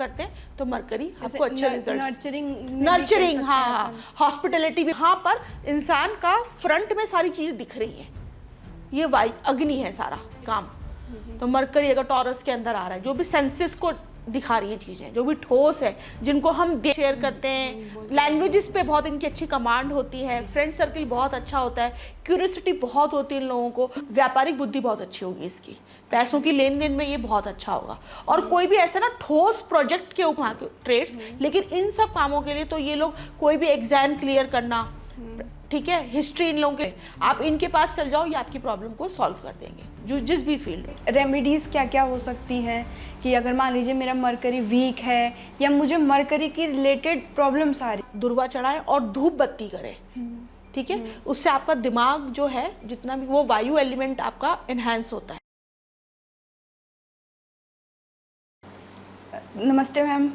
करते हैं तो मरकरी आपको अच्छा रिजल्ट, नर्चरिंग, हाँ, हॉस्पिटैलिटी भी। यहाँ पर इंसान का फ्रंट में सारी चीजें दिख रही है, ये वायु अग्नि है सारा काम। तो मरकरी अगर टॉरस के अंदर आ रहा है, जो भी सेंसेस को दिखा रही है चीजें, जो भी ठोस है, जिनको हम शेयर करते हैं, लैंग्वेजेस पे बहुत इनकी अच्छी कमांड होती है, फ्रेंड सर्किल बहुत अच्छा होता है, क्यूरियोसिटी बहुत होती है इन लोगों को, व्यापारिक बुद्धि बहुत अच्छी होगी इसकी, पैसों की लेन देन में ये बहुत अच्छा होगा। और कोई भी ऐसा ना ठोस प्रोजेक्ट के ऊपर ट्रेड्स, लेकिन इन सब कामों के लिए तो ये लोग कोई भी एग्जाम क्लियर करना, ठीक है, हिस्ट्री इन लोगों के, आप इनके पास चल जाओ, ये आपकी प्रॉब्लम को सॉल्व कर देंगे, जो जिस भी फील्ड में। रेमेडीज क्या क्या हो सकती हैं कि अगर मान लीजिए मेरा मरकरी वीक है या मुझे मरकरी की रिलेटेड प्रॉब्लम्स आ रही। दुर्वा चढ़ाएं और धूप बत्ती करें, ठीक है, उससे आपका दिमाग जो है जितना भी वो वायु एलिमेंट आपका एनहांस होता है। नमस्ते मैम।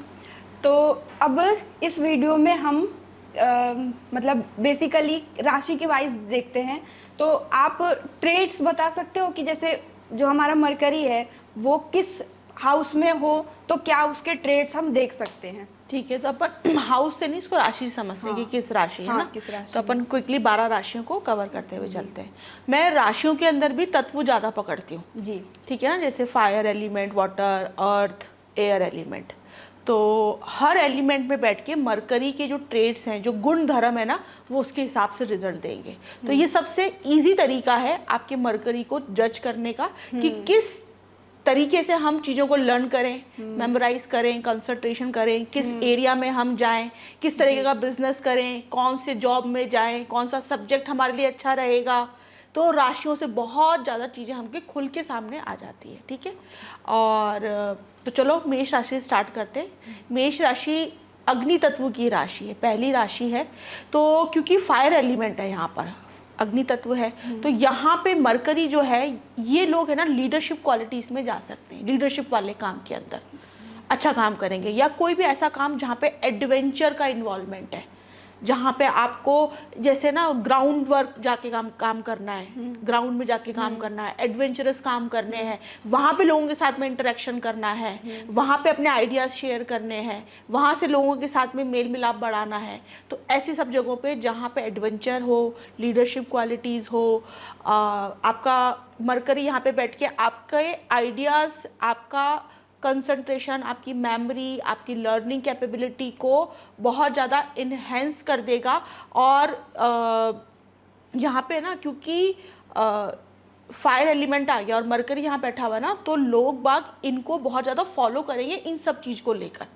तो अब इस वीडियो में हम मतलब बेसिकली राशि के वाइज देखते हैं, तो आप ट्रेड्स बता सकते हो कि जैसे जो हमारा मरकरी है वो किस हाउस में हो तो क्या उसके ट्रेड्स हम देख सकते हैं। ठीक है, तो अपन हाउस से नहीं, इसको राशि समझते हैं कि किस राशि है ना, किस राशि। तो अपन क्विकली 12 राशियों को कवर करते हुए चलते हैं। मैं राशियों के अंदर भी तत्व ज़्यादा पकड़ती हूँ जी, ठीक है ना, जैसे फायर एलिमेंट, वाटर, अर्थ, एयर एलिमेंट। तो हर एलिमेंट में बैठ के मरकरी के जो ट्रेड्स हैं, जो गुण धर्म है ना, वो उसके हिसाब से रिजल्ट देंगे। तो ये सबसे इजी तरीका है आपके मरकरी को जज करने का कि किस तरीके से हम चीज़ों को लर्न करें, मेमोराइज करें, कंसंट्रेशन करें, किस एरिया में हम जाएं, किस तरीके का बिजनेस करें, कौन से जॉब में जाएं, कौन सा सब्जेक्ट हमारे लिए अच्छा रहेगा। तो राशियों से बहुत ज़्यादा चीज़ें हमके खुल के सामने आ जाती है, ठीक है। और तो चलो मेष राशि स्टार्ट करते हैं। मेष राशि अग्नि तत्व की राशि है, पहली राशि है। तो क्योंकि फायर एलिमेंट है यहाँ पर, अग्नि तत्व है, तो यहाँ पे मरकरी जो है, ये लोग है ना लीडरशिप क्वालिटीज़ में जा सकते हैं, लीडरशिप वाले काम के अंदर अच्छा काम करेंगे, या कोई भी ऐसा काम जहाँ पे एडवेंचर का इन्वॉल्वमेंट है, जहाँ पे आपको जैसे ना ग्राउंड वर्क जाके काम करना है, ग्राउंड में जाके काम करना है, एडवेंचरस काम करने हैं, वहाँ पे लोगों के साथ में इंटरेक्शन करना है, वहाँ पे अपने आइडियाज़ शेयर करने हैं, वहाँ से लोगों के साथ में मेल मिलाप बढ़ाना है। तो ऐसी सब जगहों पे जहाँ पे एडवेंचर हो, लीडरशिप क्वालिटीज़ हो, आपका मरकरी यहाँ पे बैठ के आपके आइडियाज़, आपका कंसंट्रेशन, आपकी मेमोरी, आपकी लर्निंग कैपेबिलिटी को बहुत ज़्यादा इन्हेंस कर देगा। और यहाँ पे ना क्योंकि फायर एलिमेंट आ गया और मरकरी यहाँ बैठा हुआ है ना, तो लोग बाग इनको बहुत ज़्यादा फॉलो करेंगे इन सब चीज़ को लेकर।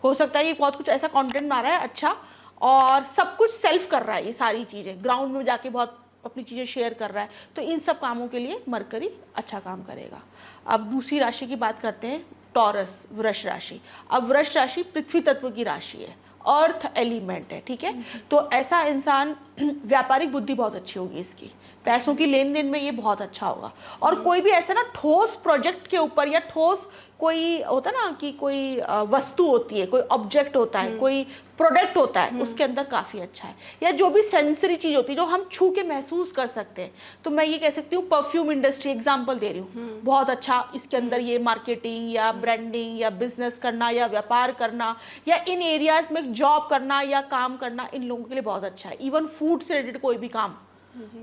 हो सकता है ये बहुत कुछ ऐसा कंटेंट बना रहा है अच्छा, और सब कुछ सेल्फ कर रहा है, ये सारी चीज़ें ग्राउंड में जाके बहुत अपनी चीज़ें शेयर कर रहा है, तो इन सब कामों के लिए मरकरी अच्छा काम करेगा। अब दूसरी राशि की बात करते हैं, टॉरस, वृष राशि। अब वृष राशि पृथ्वी तत्व की राशि है, अर्थ एलिमेंट है, ठीक है। तो ऐसा इंसान, व्यापारिक बुद्धि बहुत अच्छी होगी इसकी, पैसों की लेन देन में ये बहुत अच्छा होगा। और कोई भी ऐसा ना ठोस प्रोजेक्ट के ऊपर, या ठोस कोई होता ना कि कोई वस्तु होती है, कोई ऑब्जेक्ट होता है, कोई प्रोडक्ट होता है, उसके अंदर काफ़ी अच्छा है। या जो भी सेंसरी चीज़ होती है जो हम छू के महसूस कर सकते हैं, तो मैं ये कह सकती हूँ परफ्यूम इंडस्ट्री एग्जांपल दे रही हूँ, बहुत अच्छा इसके अंदर ये मार्केटिंग या ब्रांडिंग या बिजनेस करना या व्यापार करना या इन एरियाज में जॉब करना या काम करना, इन लोगों के लिए बहुत अच्छा है। इवन फूड से रिलेटेड कोई भी काम,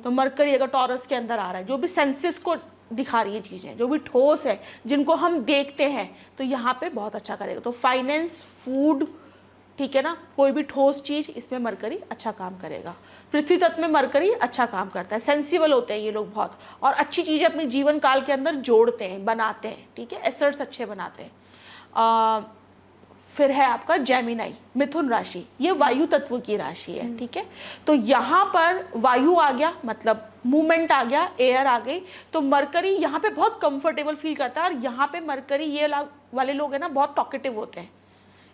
तो मरकरी अगर टॉरस के अंदर आ रहा है, जो भी सेंसेस को दिखा रही है चीज़ें, जो भी ठोस है, जिनको हम देखते हैं, तो यहाँ पे बहुत अच्छा करेगा। तो फाइनेंस, फूड, ठीक है ना, कोई भी ठोस चीज़, इसमें मरकरी अच्छा काम करेगा। पृथ्वी तत्व में मरकरी अच्छा काम करता है, सेंसिबल होते हैं ये लोग बहुत, और अच्छी चीज़ें अपने जीवन काल के अंदर जोड़ते हैं, बनाते हैं, ठीक है, एसेट्स अच्छे बनाते हैं। फिर है आपका जेमिनाई, मिथुन राशि, ये वायु तत्व की राशि है, ठीक है। तो यहाँ पर वायु आ गया, मतलब मूवमेंट आ गया, एयर आ गई, तो मरकरी यहाँ पे बहुत कंफर्टेबल फील करता है। और यहाँ पे मरकरी ये वाले लोग हैं ना, बहुत टॉकेटिव होते हैं,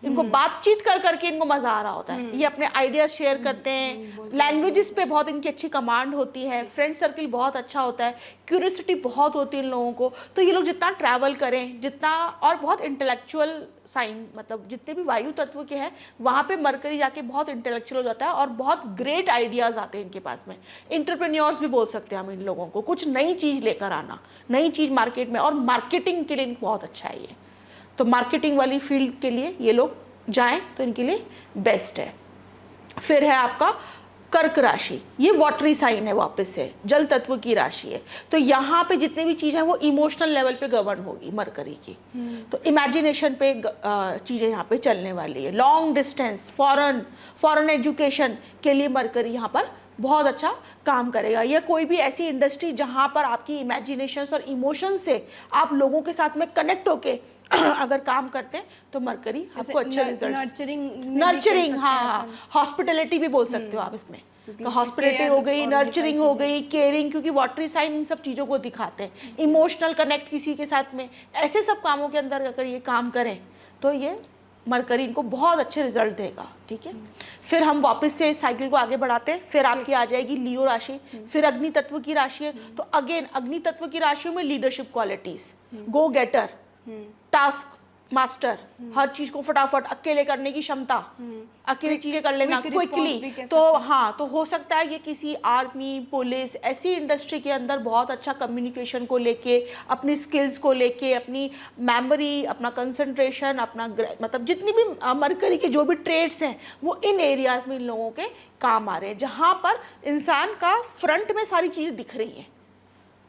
इनको बातचीत कर करके इनको मजा आ रहा होता है, ये अपने आइडियाज शेयर करते हैं, लैंग्वेजेस पे बहुत इनकी अच्छी कमांड होती है, फ्रेंड सर्किल बहुत अच्छा होता है, क्यूरियोसिटी बहुत होती है इन लोगों को। तो ये लोग जितना ट्रैवल करें, जितना, और बहुत इंटेलेक्चुअल साइन, मतलब जितने भी वायु तत्व के हैं वहाँ पे मरकरी जाके बहुत इंटेलेक्चुअल हो जाता है और बहुत ग्रेट आइडियाज़ आते हैं इनके पास में। इंटरप्रेन्योर्स भी बोल सकते हैं हम इन लोगों को, कुछ नई चीज़ लेकर आना, नई चीज़ मार्केट में, और मार्केटिंग के लिए बहुत अच्छा है ये। तो मार्केटिंग वाली फील्ड के लिए ये लोग जाएं तो इनके लिए बेस्ट है। फिर है आपका कर्क राशि, ये वाटरी साइन है, वापस से जल तत्व की राशि है। तो यहाँ पे जितनी भी चीज़ें हैं वो इमोशनल लेवल पे गवर्न होगी मरकरी की। तो इमेजिनेशन पे चीज़ें यहाँ पे चलने वाली है। लॉन्ग डिस्टेंस, फॉरेन एजुकेशन के लिए मरकरी यहाँ पर बहुत अच्छा काम करेगा। या कोई भी ऐसी इंडस्ट्री जहाँ पर आपकी इमेजिनेशंस और इमोशन से आप लोगों के साथ में कनेक्ट होके अगर काम करते हैं तो मरकरी आपको अच्छा रिजल्ट। नर्चरिंग, हाँ, हॉस्पिटैलिटी भी बोल सकते हो आप इसमें। तो हॉस्पिटैलिटी हो गई, नर्चरिंग हो गई, केयरिंग, क्योंकि वाटरी साइन इन सब चीज़ों को दिखाते हैं। इमोशनल कनेक्ट किसी के साथ में, ऐसे सब कामों के अंदर अगर ये काम करें तो ये मरकरी इनको बहुत अच्छे रिजल्ट देगा। ठीक है, फिर हम वापस से साइकिल को आगे बढ़ाते हैं। फिर आपकी आ जाएगी लियो राशि, फिर अग्नि तत्व की राशि है। तो अगेन अग्नि तत्व की राशियों में लीडरशिप क्वालिटीज, गो गेटर, टास्क मास्टर, हर चीज को फटाफट अकेले करने की क्षमता, अकेले चीजें कर लेना क्विकली। तो हाँ, तो हो सकता है ये किसी आर्मी, पुलिस, ऐसी इंडस्ट्री के अंदर बहुत अच्छा कम्युनिकेशन को लेके, अपनी स्किल्स को लेके, अपनी मेमोरी, अपना कंसंट्रेशन, अपना मतलब जितनी भी मरकरी के जो भी ट्रेड्स हैं वो इन एरियाज में इन लोगों के काम आ रहे हैं, जहाँ पर इंसान का फ्रंट में सारी चीज़ें दिख रही हैं।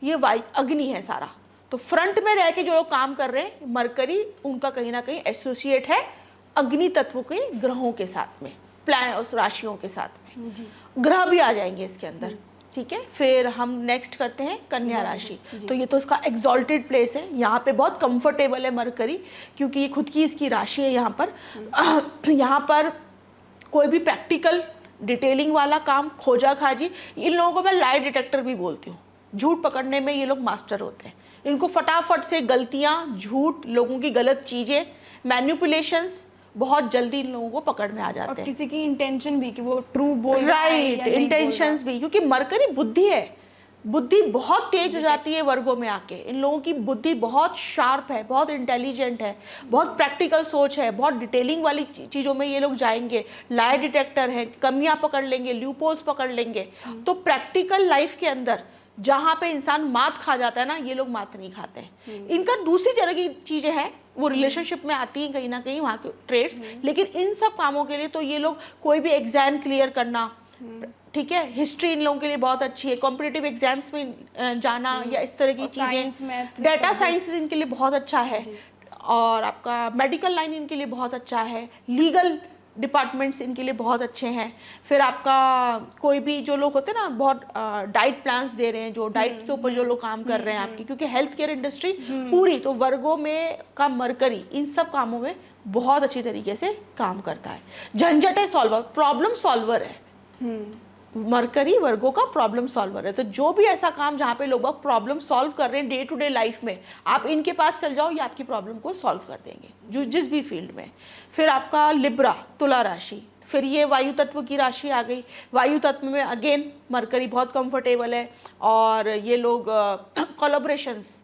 ये वायु अग्नि है सारा, तो फ्रंट में रह के जो लोग काम कर रहे हैं मरकरी उनका कहीं ना कहीं एसोसिएट है अग्नि तत्व के ग्रहों के साथ में, प्लान उस राशियों के साथ में जी। ग्रह भी आ जाएंगे इसके अंदर। ठीक है, फिर हम नेक्स्ट करते हैं कन्या राशि। तो ये तो इसका एग्जॉल्टेड प्लेस है, यहाँ पे बहुत कंफर्टेबल है मरकरी, क्योंकि ये खुद की इसकी राशि है। यहाँ पर कोई भी प्रैक्टिकल डिटेलिंग वाला काम, खोजा खाजी, इन लोगों को मैं लाई डिटेक्टर भी बोलती हूँ। झूठ पकड़ने में ये लोग मास्टर होते हैं। इनको फटाफट से गलतियाँ, झूठ, लोगों की गलत चीज़ें, मैनिपुलेशंस बहुत जल्दी इन लोगों को पकड़ में आ जाते हैं। और किसी की इंटेंशन भी कि वो ट्रू बोल रहा है या नहीं, इंटेंशंस भी, क्योंकि मरकरी बुद्धि है, बुद्धि बहुत तेज हो जाती है वर्गों में आके। इन लोगों की बुद्धि बहुत शार्प है, बहुत इंटेलिजेंट है, बहुत प्रैक्टिकल सोच है, बहुत डिटेलिंग वाली चीज़ों में ये लोग जाएंगे। लाई डिटेक्टर है, कमियां पकड़ लेंगे, ल्यूपोल्स पकड़ लेंगे। तो प्रैक्टिकल लाइफ के अंदर जहाँ पे इंसान मात खा जाता है ना, ये लोग मात नहीं खाते हैं। इनका दूसरी तरह की चीज़ें हैं, वो रिलेशनशिप में आती हैं कहीं ना कहीं वहाँ के ट्रेड्स। लेकिन इन सब कामों के लिए तो ये लोग, कोई भी एग्जाम क्लियर करना, ठीक है, हिस्ट्री इन लोगों के लिए बहुत अच्छी है, कॉम्पिटिटिव एग्जाम्स में जाना या इस तरह की चीज़ें, डाटा साइंस इनके लिए बहुत अच्छा है। और आपका मेडिकल लाइन इनके लिए बहुत अच्छा है, लीगल डिपार्टमेंट्स इनके लिए बहुत अच्छे हैं। फिर आपका कोई भी जो लोग होते हैं ना, बहुत डाइट प्लान्स दे रहे हैं, जो डाइट के ऊपर जो लोग काम कर रहे हैं आपकी, क्योंकि हेल्थ केयर इंडस्ट्री पूरी, तो वर्गों में का मरकरी इन सब कामों में बहुत अच्छी तरीके से काम करता है। झंझटे सॉल्वर, प्रॉब्लम सॉल्वर है मरकरी, वर्गों का प्रॉब्लम सॉल्वर है। तो जो भी ऐसा काम जहाँ पे लोग प्रॉब्लम सॉल्व कर रहे हैं डे टू डे लाइफ में, आप इनके पास चल जाओ, ये आपकी प्रॉब्लम को सॉल्व कर देंगे, जो जिस भी फील्ड में। फिर आपका लिब्रा, तुला राशि, फिर ये वायु तत्व की राशि आ गई। वायु तत्व में अगेन मरकरी बहुत कंफर्टेबल है, और ये लोग कोलैबोरेशंस,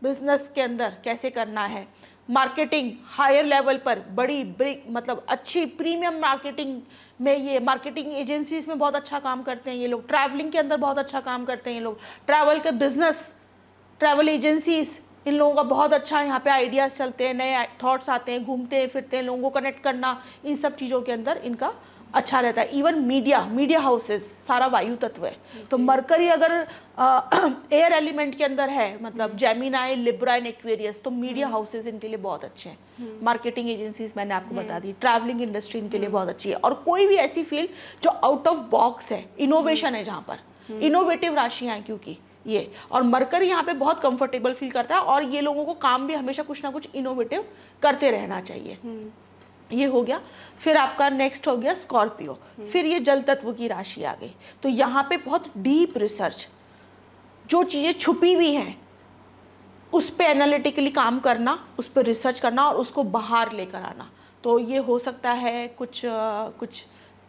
बिजनेस के अंदर कैसे करना है, मार्केटिंग हायर लेवल पर, बड़ी मतलब अच्छी प्रीमियम मार्केटिंग में, ये मार्केटिंग एजेंसीज में बहुत अच्छा काम करते हैं ये लोग। ट्रैवलिंग के अंदर बहुत अच्छा काम करते हैं ये लोग, ट्रैवल के बिजनेस, ट्रैवल एजेंसीज, इन लोगों का बहुत अच्छा यहाँ पे आइडियाज़ चलते हैं, नए थॉट्स आते हैं, घूमते हैं फिरते हैं, लोगों को कनेक्ट करना, इन सब चीज़ों के अंदर इनका अच्छा रहता है। इवन मीडिया हाउसेस सारा वायु तत्व है। तो मरकरी अगर एयर एलिमेंट के अंदर है, मतलब जेमिनाई, लिब्रा एंड एक्वेरियस, तो मीडिया हाउसेस इनके लिए बहुत अच्छे हैं। मार्केटिंग एजेंसीज मैंने आपको बता दी, ट्रैवलिंग इंडस्ट्री इनके लिए बहुत अच्छी है। और कोई भी ऐसी फील्ड जो आउट ऑफ बॉक्स है, इनोवेशन है, जहाँ पर इनोवेटिव राशियाँ हैं, क्योंकि ये, और मरकरी यहाँ पे बहुत कंफर्टेबल फील करता है। और ये लोगों को काम भी हमेशा कुछ ना कुछ इनोवेटिव करते रहना चाहिए। ये हो गया। फिर आपका नेक्स्ट हो गया स्कॉर्पियो। फिर ये जल तत्व की राशि आ गई। तो यहाँ पे बहुत डीप रिसर्च, जो चीज़ें छुपी हुई हैं उस पे एनालिटिकली काम करना, उस पे रिसर्च करना और उसको बाहर लेकर आना। तो ये हो सकता है कुछ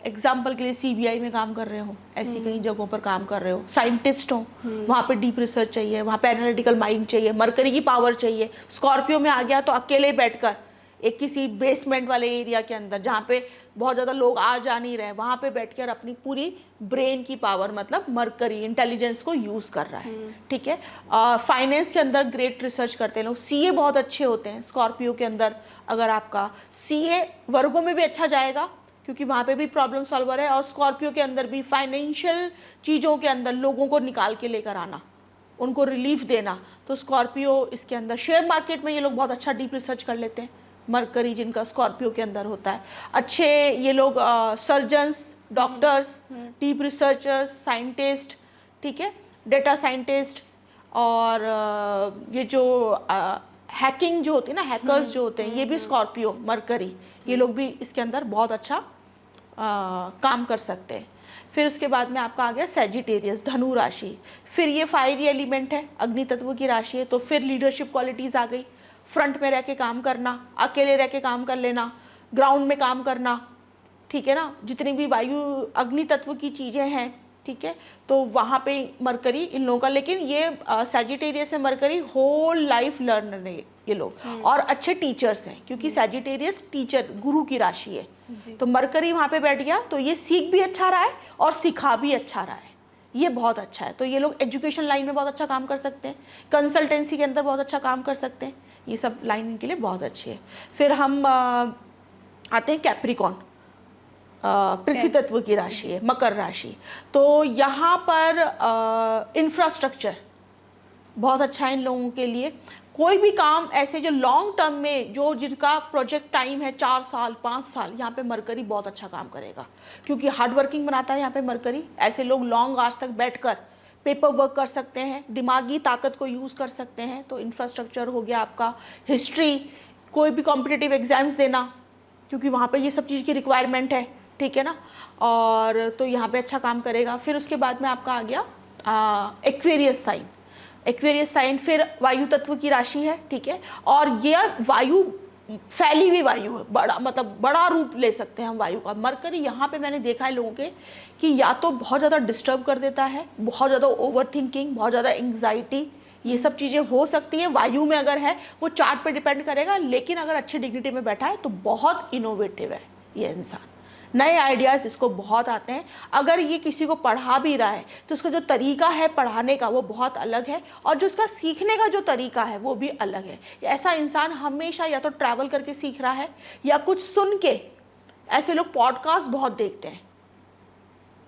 एग्जाम्पल के लिए सीबीआई में काम कर रहे हो, ऐसी कई जगहों पर काम कर रहे हो, साइंटिस्ट हो, वहाँ पे डीप रिसर्च चाहिए, वहाँ पे एनालिटिकल माइंड चाहिए, मरकरी की पावर चाहिए। स्कॉर्पियो में आ गया तो अकेले बैठकर एक किसी बेसमेंट वाले एरिया के अंदर जहाँ पे बहुत ज़्यादा लोग आ जा नहीं रहे, वहाँ पे बैठ कर अपनी पूरी ब्रेन की पावर मतलब मरकरी इंटेलिजेंस को यूज़ कर रहा है, ठीक है। फाइनेंस के अंदर ग्रेट रिसर्च करते हैं लोग। सीए बहुत अच्छे होते हैं स्कॉर्पियो के अंदर। अगर आपका सीए वर्गों में भी अच्छा जाएगा क्योंकि वहाँ पे भी प्रॉब्लम सॉल्वर है, और स्कॉर्पियो के अंदर भी फाइनेंशियल चीज़ों के अंदर लोगों को निकाल के लेकर आना, उनको रिलीफ देना, तो स्कॉर्पियो इसके अंदर। शेयर मार्केट में ये लोग बहुत अच्छा डीप रिसर्च कर लेते हैं, मरकरी जिनका स्कॉर्पियो के अंदर होता है। अच्छे ये लोग surgeons, doctors, deep researchers, scientist, ठीक है, डेटा साइंटिस्ट, और ये जो हैकिंग जो होती है ना, हैकर्स जो होते हैं, ये भी स्कॉर्पियो मरकरी, ये लोग भी इसके अंदर बहुत अच्छा काम कर सकते हैं। फिर उसके बाद में आपका आ गया सैजिटेरियस, धनु राशि। फिर ये फायरी एलिमेंट है, अग्नि तत्व की राशि है, तो फिर लीडरशिप क्वालिटीज़ आ गई। फ्रंट में रह के काम करना, अकेले रह के काम कर लेना, ग्राउंड में काम करना, ठीक है ना, जितनी भी वायु अग्नि तत्व की चीज़ें हैं, ठीक है, तो वहाँ पे मरकरी इन लोगों का। लेकिन ये सैजिटेरियस से मरकरी होल लाइफ लर्नर है ये लोग, और अच्छे टीचर्स हैं क्योंकि सैजिटेरियस टीचर गुरु की राशि है, तो मरकरी वहाँ पे बैठ गया तो ये सीख भी अच्छा रहा है और सिखा भी अच्छा रहा है, ये बहुत अच्छा है। तो ये लोग एजुकेशन लाइन में बहुत अच्छा काम कर सकते हैं, कंसल्टेंसी के अंदर बहुत अच्छा काम कर सकते हैं, ये सब लाइन इनके लिए बहुत अच्छी है। फिर हम आते हैं कैप्रिकॉन, पृथ्वी तत्व की राशि है, मकर राशि। तो यहाँ पर इंफ्रास्ट्रक्चर बहुत अच्छा है इन लोगों के लिए। कोई भी काम ऐसे जो लॉन्ग टर्म में, जो जिनका प्रोजेक्ट टाइम है 4 साल 5 साल, यहाँ पे मरकरी बहुत अच्छा काम करेगा क्योंकि हार्ड वर्किंग बनाता है यहाँ पे मरकरी। ऐसे लोग लॉन्ग आवर्स तक बैठकर पेपर वर्क कर सकते हैं, दिमागी ताकत को यूज़ कर सकते हैं। तो इंफ्रास्ट्रक्चर हो गया आपका, हिस्ट्री, कोई भी कॉम्पिटिटिव एग्जाम्स देना क्योंकि वहाँ पे ये सब चीज़ की रिक्वायरमेंट है, ठीक है ना, और तो यहाँ पे अच्छा काम करेगा। फिर उसके बाद में आपका आ गया एक्वेरियस साइन। एक्वेरियस साइन फिर वायु तत्व की राशि है, ठीक है, और ये वायु फैली हुई वायु है, बड़ा मतलब बड़ा रूप ले सकते हैं हम वायु का। मरकरी यहाँ पे मैंने देखा है लोगों के कि या तो बहुत ज़्यादा डिस्टर्ब कर देता है, बहुत ज़्यादा ओवर थिंकिंग, बहुत ज़्यादा एंग्जाइटी, ये सब चीज़ें हो सकती है वायु में अगर है, वो चार्ट पे डिपेंड करेगा। लेकिन अगर अच्छी डिग्निटी में बैठा है तो बहुत इनोवेटिव है ये इंसान, नए आइडियाज़ इसको बहुत आते हैं। अगर ये किसी को पढ़ा भी रहा है तो उसका जो तरीका है पढ़ाने का वो बहुत अलग है, और जो उसका सीखने का जो तरीका है वो भी अलग है। ऐसा इंसान हमेशा या तो ट्रैवल करके सीख रहा है या कुछ सुन के, ऐसे लोग पॉडकास्ट बहुत देखते हैं,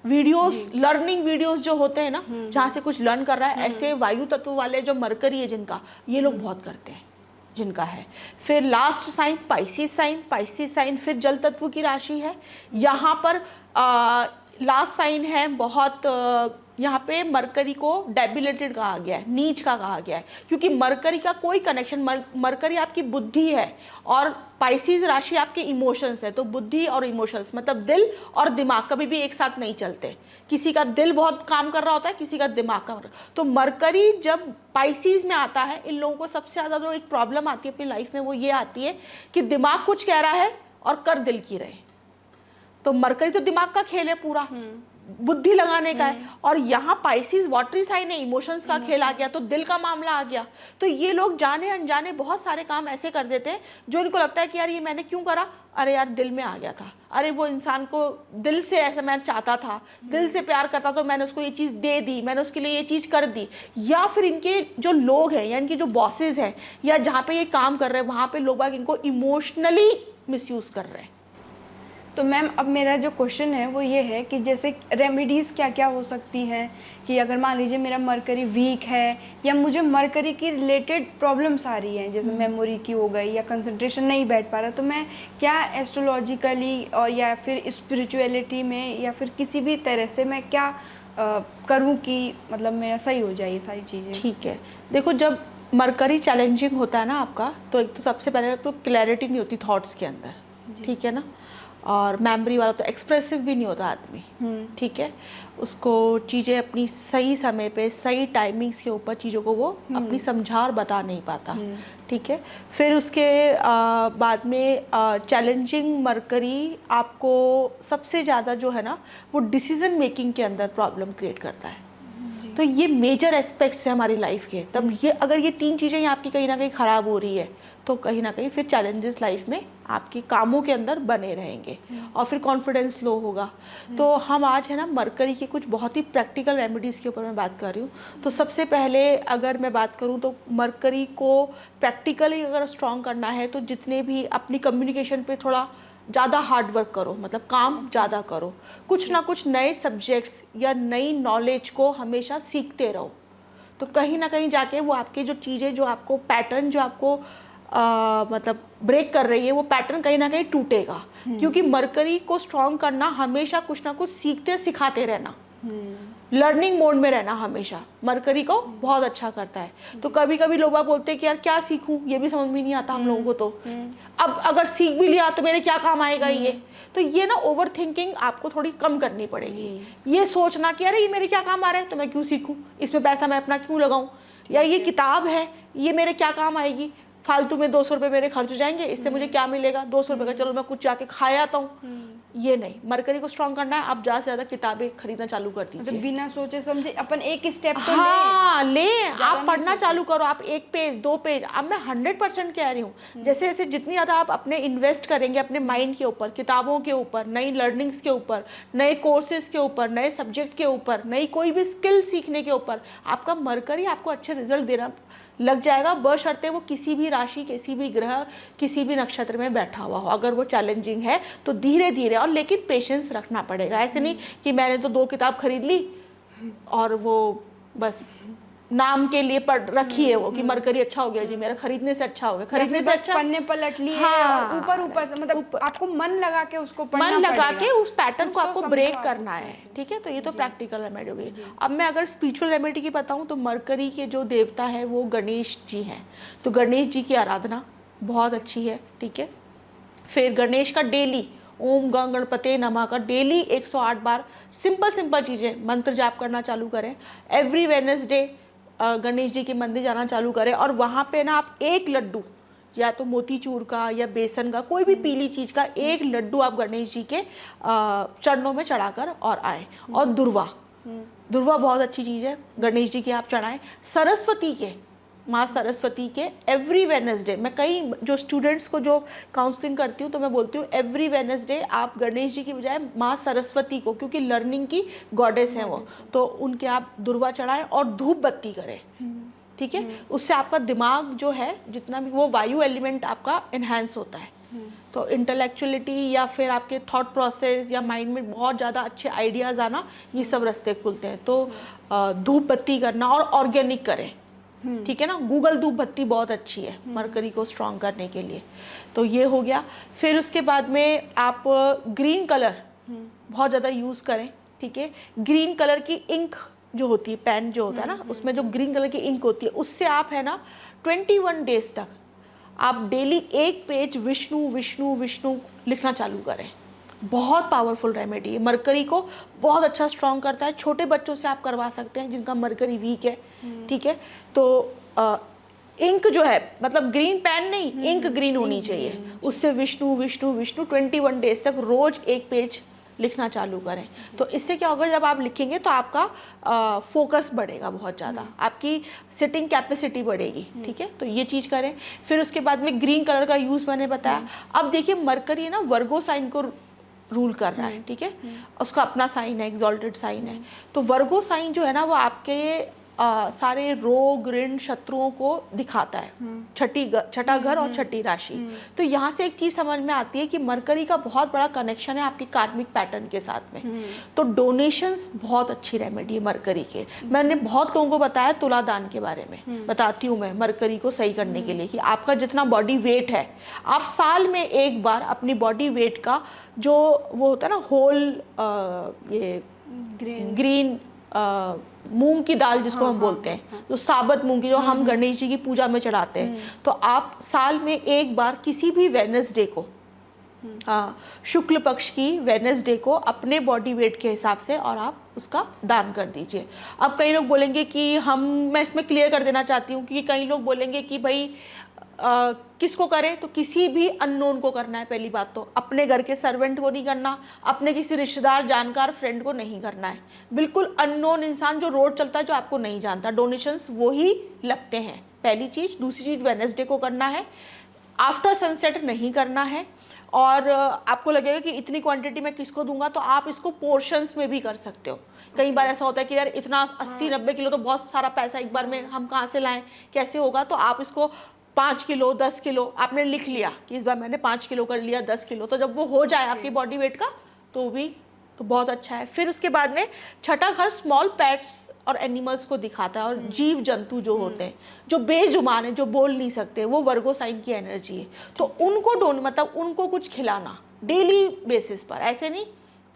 वीडियोस, लर्निंग वीडियोस जो होते हैं ना, जहाँ से कुछ लर्न कर रहा है, ऐसे वायु तत्व वाले जो मरकरी है जिनका, ये लोग बहुत करते हैं जिनका है। फिर last sign Pisces sign, Pisces sign फिर जल तत्व की राशि है। यहाँ पर लास्ट साइन है बहुत, यहाँ पे मरकरी को डेबिलेटेड कहा गया है, नीच का कहा गया है, क्योंकि मरकरी का कोई कनेक्शन, मरकरी आपकी बुद्धि है और पाइसिस राशि आपके इमोशंस है। तो बुद्धि और इमोशंस मतलब दिल और दिमाग कभी भी एक साथ नहीं चलते, किसी का दिल बहुत काम कर रहा होता है, किसी का दिमाग काम कर रहा है। तो मरकरी जब पाइसिस में आता है, इन लोगों को सबसे ज़्यादा जो एक प्रॉब्लम आती है अपनी लाइफ में वो ये आती है कि दिमाग कुछ कह रहा है और कर दिल की रहे। तो मरकरी तो दिमाग का खेल है पूरा, बुद्धि लगाने का है, और यहाँ पाइसिस वाटरी साइन है, इमोशंस का खेल आ गया, तो दिल का मामला आ गया। तो ये लोग जाने अनजाने बहुत सारे काम ऐसे कर देते हैं जो इनको लगता है कि यार ये मैंने क्यों करा, अरे यार दिल में आ गया था, अरे वो इंसान को दिल से ऐसा मैं चाहता था, दिल से प्यार करता तो मैंने उसको ये चीज़ दे दी, मैंने उसके लिए ये चीज़ कर दी। या फिर इनके जो लोग हैं या इनके जो बॉसेज हैं या जहाँ पे ये काम कर रहे हैं, वहाँ पे लोग बाग इनको इमोशनली मिसयूज़ कर रहे हैं। तो मैम अब मेरा जो क्वेश्चन है वो ये है कि जैसे रेमेडीज़ क्या क्या हो सकती हैं कि अगर मान लीजिए मेरा मरकरी वीक है या मुझे मरकरी की रिलेटेड प्रॉब्लम्स आ रही हैं, जैसे मेमोरी की हो गई या कंसंट्रेशन नहीं बैठ पा रहा, तो मैं क्या एस्ट्रोलॉजिकली और या फिर स्पिरिचुअलिटी में या फिर किसी भी तरह से मैं क्या करूं कि मतलब मेरा सही हो जाए ये सारी चीज़ें? ठीक है, देखो जब मरकरी चैलेंजिंग होता है ना आपका, तो एक तो सबसे पहले तो क्लैरिटी नहीं होती थॉट्स के अंदर, ठीक है ना, और मेमोरी वाला तो एक्सप्रेसिव भी नहीं होता आदमी, ठीक है, उसको चीज़ें अपनी सही समय पे सही टाइमिंग्स के ऊपर चीज़ों को वो अपनी समझा और बता नहीं पाता, ठीक है। फिर उसके बाद में चैलेंजिंग मरकरी आपको सबसे ज़्यादा जो है ना वो डिसीजन मेकिंग के अंदर प्रॉब्लम क्रिएट करता है। तो ये मेजर एस्पेक्ट्स हैं हमारी लाइफ के। तब ये अगर ये 3 चीज़ें आपकी कहीं ना कहीं ख़राब हो रही है तो कहीं ना कहीं फिर चैलेंजेस लाइफ में आपकी कामों के अंदर बने रहेंगे और फिर कॉन्फिडेंस लो होगा। तो हम आज है ना मरकरी के कुछ बहुत ही प्रैक्टिकल रेमेडीज़ के ऊपर मैं बात कर रही हूँ। तो सबसे पहले अगर मैं बात करूँ तो मरकरी को प्रैक्टिकली अगर स्ट्रॉन्ग करना है तो जितने भी अपनी कम्युनिकेशन पे थोड़ा ज़्यादा हार्ड वर्क करो, मतलब काम ज़्यादा करो, कुछ ना कुछ नए सब्जेक्ट्स या नई नॉलेज को हमेशा सीखते रहो। तो कहीं ना कहीं जाके वो आपकी जो चीज़ें, जो आपको पैटर्न, जो आपको मतलब ब्रेक कर रही है, वो पैटर्न कहीं ना कहीं टूटेगा। क्योंकि मरकरी को स्ट्रॉन्ग करना हमेशा कुछ ना कुछ सीखते सिखाते रहना, लर्निंग मोड में रहना हमेशा मरकरी को बहुत अच्छा करता है। तो कभी कभी लोग बोलते हैं कि यार क्या सीखूं, ये भी समझ में नहीं आता हम लोगों को। तो अब अगर सीख भी लिया तो मेरे क्या काम आएगा ये। तो ये ना ओवर थिंकिंग आपको थोड़ी कम करनी पड़ेगी। ये सोचना कि अरे ये मेरे क्या काम आ रहा है तो मैं क्यों सीखूं, इसमें पैसा मैं अपना क्यों लगाऊं, या ये किताब है ये मेरे क्या काम आएगी, फालतू में 200 रुपये मेरे खर्च हो जाएंगे, इससे मुझे क्या मिलेगा, 200 रुपये का चलो मैं कुछ जाके खा आता हूँ। ये नहीं, मरकरी को स्ट्रॉन्ग करना है, आप ज़्यादा से ज़्यादा किताबें खरीदना चालू कर दीजिए। मतलब बिना सोचे समझे अपन एक स्टेप तो हाँ ले आप पढ़ना चालू करो। आप 1 पेज 2 पेज, अब मैं 100% कह रही हूँ, जैसे जैसे जितनी ज़्यादा आप अपने इन्वेस्ट करेंगे अपने माइंड के ऊपर, किताबों के ऊपर, नई लर्निंग्स के ऊपर, नए कोर्सेज के ऊपर, नए सब्जेक्ट के ऊपर, नई कोई भी स्किल सीखने के ऊपर, आपका मरकरी आपको अच्छे रिजल्ट देना लग जाएगा, बशर्ते वो किसी भी राशि, किसी भी ग्रह, किसी भी नक्षत्र में बैठा हुआ हो। अगर वो चैलेंजिंग है तो धीरे धीरे, और लेकिन पेशेंस रखना पड़ेगा। ऐसे नहीं कि मैंने तो 2 किताब खरीद ली और वो बस नाम के लिए पढ़ रखी है वो कि मरकरी अच्छा हो गया जी मेरा, खरीदने से अच्छा हो गया, खरीदने से अच्छा पन्ने पलट लिए। हाँ, और ऊपर से मतलब आपको मन लगा के उसको पढ़ना मन लगा पड़ेगा। के उस पैटर्न को आपको समझो ब्रेक आप करना है। ठीक है, तो ये तो प्रैक्टिकल रेमेडी हो गई। अब मैं अगर स्पिरिचुअल रेमेडी की बताऊं तो मरकरी के जो देवता है वो गणेश जी हैं। तो गणेश जी की आराधना बहुत अच्छी है। ठीक है, फिर गणेश का डेली ओम गं गणपते नमः का डेली 108 बार सिंपल चीज़ें मंत्र जाप करना चालू करें। एवरी वेडनेसडे गणेश जी के मंदिर जाना चालू करें, और वहाँ पे ना आप एक लड्डू, या तो मोतीचूर का या बेसन का, कोई भी पीली चीज़ का एक लड्डू आप गणेश जी के चरणों में चढ़ाकर और आए। और दुर्वा बहुत अच्छी चीज़ है, गणेश जी के आप चढ़ाएं। सरस्वती के, माँ सरस्वती के एवरी वेडनेसडे, मैं कई जो स्टूडेंट्स को जो काउंसलिंग करती हूँ तो मैं बोलती हूँ एवरी वेडनेसडे आप गणेश जी की बजाय माँ सरस्वती को, क्योंकि लर्निंग की गॉडेस हैं वो, तो उनके आप दुर्वा चढ़ाएं और धूप बत्ती करें। ठीक है, उससे आपका दिमाग जो है जितना भी, वो वायु एलिमेंट आपका इन्हांस होता है। तो इंटेलेक्चुअलिटी या फिर आपके थॉट प्रोसेस या माइंड में बहुत ज़्यादा अच्छे आइडियाज़ आना, ये सब रास्ते खुलते हैं। तो धूप बत्ती करना और ऑर्गेनिक करें। ठीक है ना, गूगल धूप बत्ती बहुत अच्छी है मरकरी को स्ट्रॉन्ग करने के लिए। तो ये हो गया। फिर उसके बाद में आप ग्रीन कलर बहुत ज़्यादा यूज़ करें। ठीक है, ग्रीन कलर की इंक जो होती है, पेन जो होता है ना, उसमें जो ग्रीन कलर की इंक होती है, उससे आप है ना 21 डेज तक आप डेली 1 पेज विष्णु विष्णु विष्णु लिखना चालू करें। बहुत पावरफुल रेमेडी है, मरकरी को बहुत अच्छा स्ट्रॉन्ग करता है। छोटे बच्चों से आप करवा सकते हैं जिनका मरकरी वीक है। ठीक है, तो इंक जो है, मतलब ग्रीन पेन नहीं, इंक ग्रीन होनी चाहिए, उससे विष्णु विष्णु विष्णु 21 डेज तक रोज 1 पेज लिखना चालू करें। तो इससे क्या होगा, जब आप लिखेंगे तो आपका फोकस बढ़ेगा बहुत ज़्यादा, आपकी सिटिंग कैपेसिटी बढ़ेगी। ठीक है, तो ये चीज़ करें। फिर उसके बाद में ग्रीन कलर का यूज़ मैंने बताया। अब देखिए मरकरी है ना वर्गो साइन को रूल कर रहा है। ठीक है, उसका अपना साइन है, एग्जॉल्टेड साइन है। तो वर्गो साइन जो है ना वो आपके सारे रोग ऋण शत्रुओं को दिखाता है, छठा घर और छठी राशि। तो यहाँ से एक चीज़ समझ में आती है कि मरकरी का बहुत बड़ा कनेक्शन है आपकी कार्मिक पैटर्न के साथ में। तो डोनेशंस बहुत अच्छी रेमेडी है मरकरी के। मैंने बहुत लोगों को बताया तुलादान के बारे में, बताती हूँ मैं मरकरी को सही करने के लिए, कि आपका जितना बॉडी वेट है, आप साल में 1 बार अपनी बॉडी वेट का जो वो होता है ना होल ये ग्रीन मूंग की दाल जिसको हम बोलते हैं, जो साबुत मूंग की, जो हम गणेश जी की पूजा में चढ़ाते हैं, तो आप साल में 1 बार किसी भी वेडनेसडे को, शुक्ल पक्ष की वेडनेसडे को अपने बॉडी वेट के हिसाब से और आप उसका दान कर दीजिए। अब कई लोग बोलेंगे कि मैं इसमें क्लियर कर देना चाहती हूँ कि कई लोग बोलेंगे कि भाई किसको करें, तो किसी भी अननोन को करना है। पहली बात तो अपने घर के सर्वेंट को नहीं करना, अपने किसी रिश्तेदार जानकार फ्रेंड को नहीं करना है। बिल्कुल अननोन इंसान जो रोड चलता है, जो आपको नहीं जानता, डोनेशंस वो ही लगते हैं, पहली चीज़। दूसरी चीज़ वेडनेसडे को करना है। आफ्टर सनसेट नहीं करना है। और आपको लगेगा कि इतनी क्वांटिटी मैं किसको दूंगा, तो आप इसको पोर्शंस में भी कर सकते हो। कई बार ऐसा होता है कि यार इतना 80-90 किलो तो बहुत सारा पैसा एक बार में हम कहाँ से लाएं, कैसे होगा, तो आप इसको 5 किलो 10 किलो आपने लिख लिया कि इस बार मैंने 5 किलो कर लिया, 10 किलो, तो जब वो हो जाए आपकी बॉडी वेट का तो भी तो बहुत अच्छा है। फिर उसके बाद में छठा घर स्मॉल पेट्स और एनिमल्स को दिखाता है, और जीव जंतु जो होते हैं, जो बेजुबान है, जो बोल नहीं सकते, वो वर्गो साइन की एनर्जी है, तो उनको मतलब उनको कुछ खिलाना डेली बेसिस पर, ऐसे नहीं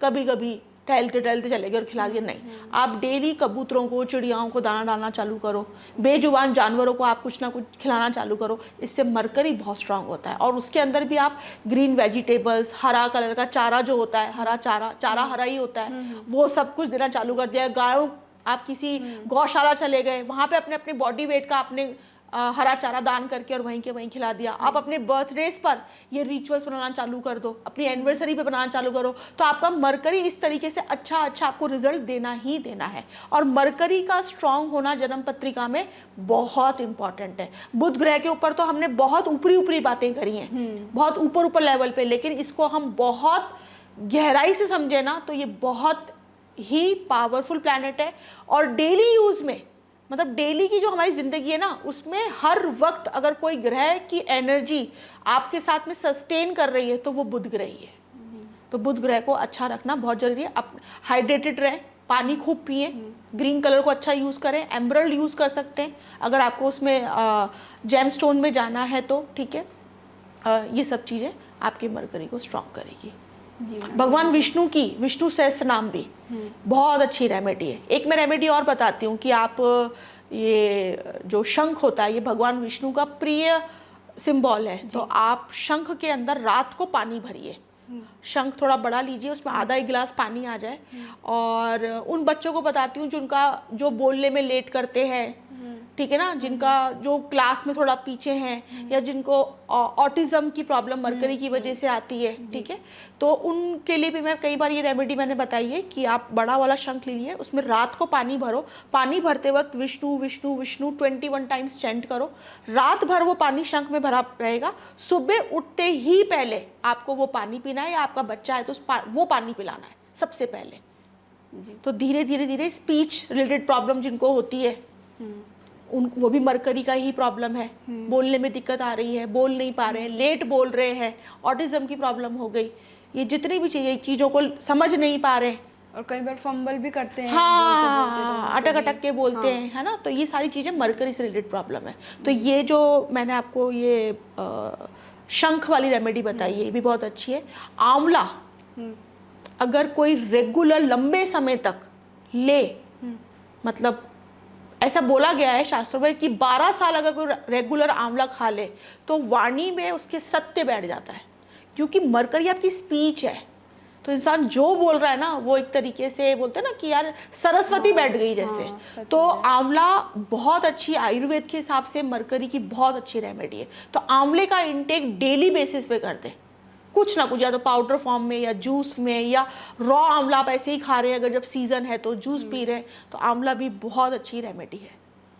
कभी कभी टहलते चले गए और खिला दिया, नहीं, आप डेली कबूतरों को, चिड़ियाओं को दाना डालना चालू करो, बेजुबान जानवरों को आप कुछ ना कुछ खिलाना चालू करो। इससे मरकरी बहुत स्ट्रांग होता है। और उसके अंदर भी आप ग्रीन वेजिटेबल्स, हरा कलर का चारा जो होता है, हरा चारा हरा ही होता है, वो सब कुछ देना चालू कर दिया। गायों, आप किसी गौशाला चले गए, वहाँ पे अपने अपने बॉडी वेट का आपने हरा चारा दान करके और वहीं के वहीं खिला दिया। आप अपने बर्थडेज पर ये रिचुअल्स बनाना चालू कर दो, अपनी एनिवर्सरी पे बनाना चालू करो, तो आपका मरकरी इस तरीके से अच्छा आपको रिजल्ट देना ही देना है। और मरकरी का स्ट्रांग होना जन्म पत्रिका में बहुत इंपॉर्टेंट है। बुध ग्रह के ऊपर तो हमने बहुत ऊपरी बातें करी हैं, बहुत ऊपर लेवल पे, लेकिन इसको हम बहुत गहराई से समझे ना तो ये बहुत ही पावरफुल प्लैनेट है। और डेली यूज में, मतलब डेली की जो हमारी ज़िंदगी है ना, उसमें हर वक्त अगर कोई ग्रह की एनर्जी आपके साथ में सस्टेन कर रही है तो वो बुध ग्रह ही है। तो बुध ग्रह को अच्छा रखना बहुत ज़रूरी है। आप हाइड्रेटेड रहें, पानी खूब पिए, ग्रीन कलर को अच्छा यूज़ करें, एमरल्ड यूज़ कर सकते हैं अगर आपको उसमें जेम स्टोन में जाना है तो, ठीक है। ये सब चीज़ें आपके मरकरी को स्ट्रॉन्ग करेगी। भगवान विष्णु की विष्णु सहस्त्र नाम भी बहुत अच्छी रेमेडी है। एक मैं रेमेडी और बताती हूँ कि आप ये जो शंख होता है, ये भगवान विष्णु का प्रिय सिंबल है, तो आप शंख के अंदर रात को पानी भरिए। शंख थोड़ा बड़ा लीजिए, उसमें आधा एक गिलास पानी आ जाए। और उन बच्चों को बताती हूँ जिनका जो बोलने में लेट करते हैं, ठीक है ना, जिनका जो क्लास में थोड़ा पीछे हैं, या जिनको ऑटिज्म की प्रॉब्लम मरकरी की वजह से आती है, ठीक है, तो उनके लिए भी मैं कई बार ये रेमेडी मैंने बताई है कि आप बड़ा वाला शंख लीजिए, उसमें रात को पानी भरो, पानी भरते वक्त विष्णु विष्णु विष्णु 21 टाइम्स चैंट करो, रात भर वो पानी शंख में भरा रहेगा। सुबह उठते ही पहले आपको वो पानी पीना है, या आपका बच्चा है तो वो पानी पिलाना है सबसे पहले जी। तो धीरे धीरे स्पीच रिलेटेड प्रॉब्लम जिनको होती है, वो भी मरकरी का ही प्रॉब्लम है, बोलने में दिक्कत आ रही है, बोल नहीं पा रहे हैं, लेट बोल रहे हैं, ऑटिज्म की प्रॉब्लम हो गई, ये जितनी भी चीज़ों को समझ नहीं पा रहे हैं, और कई बार फंबल भी करते हैं, हाँ, अटक के बोलते हैं, है ना, तो ये सारी चीज़ें मरकरी से रिलेटेड प्रॉब्लम है। तो ये जो मैंने आपको ये शंख वाली रेमेडी बताई है, ये भी बहुत अच्छी है। आंवला अगर कोई रेगुलर लंबे समय तक ले, मतलब ऐसा बोला गया है शास्त्रों में कि 12 साल अगर कोई रेगुलर आंवला खा ले तो वाणी में उसके सत्य बैठ जाता है, क्योंकि मरकरी आपकी स्पीच है। तो इंसान जो बोल रहा है ना, वो एक तरीके से बोलते हैं ना कि यार सरस्वती बैठ गई जैसे। तो आंवला बहुत अच्छी, आयुर्वेद के हिसाब से मरकरी की बहुत अच्छी रेमेडी है। तो आंवले का इंटेक डेली बेसिस पे कर दे, कुछ ना कुछ, या तो पाउडर फॉर्म में या जूस में, या रॉ आंवला आप ऐसे ही खा रहे हैं, अगर जब सीज़न है तो जूस पी रहे हैं, तो आंवला भी बहुत अच्छी रेमेडी है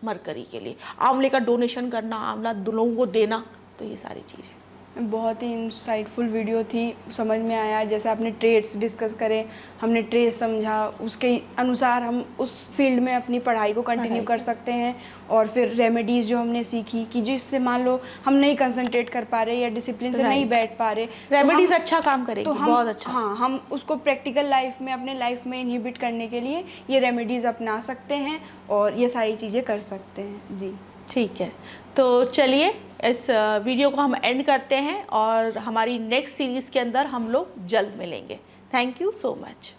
मरकरी के लिए। आंवले का डोनेशन करना, आंवला लोगों को देना, तो ये सारी चीज़ें। बहुत ही इंसाइटफुल वीडियो थी, समझ में आया। जैसे आपने ट्रेड्स डिस्कस करे, हमने ट्रेड समझा, उसके अनुसार हम उस फील्ड में अपनी पढ़ाई को कंटिन्यू कर सकते हैं। और फिर रेमेडीज़ जो हमने सीखी कि जिससे मान लो हम नहीं कंसंट्रेट कर पा रहे या डिसिप्लिन से नहीं बैठ पा रहे, रेमेडीज़ अच्छा काम करेगी, तो बहुत अच्छा। हाँ, हम उसको प्रैक्टिकल लाइफ में, अपने लाइफ में इनहिबिट करने के लिए ये रेमेडीज़ अपना सकते हैं और ये सारी चीज़ें कर सकते हैं जी। ठीक है, तो चलिए इस वीडियो को हम एंड करते हैं, और हमारी नेक्स्ट सीरीज़ के अंदर हम लोग जल्द मिलेंगे। Thank you so much.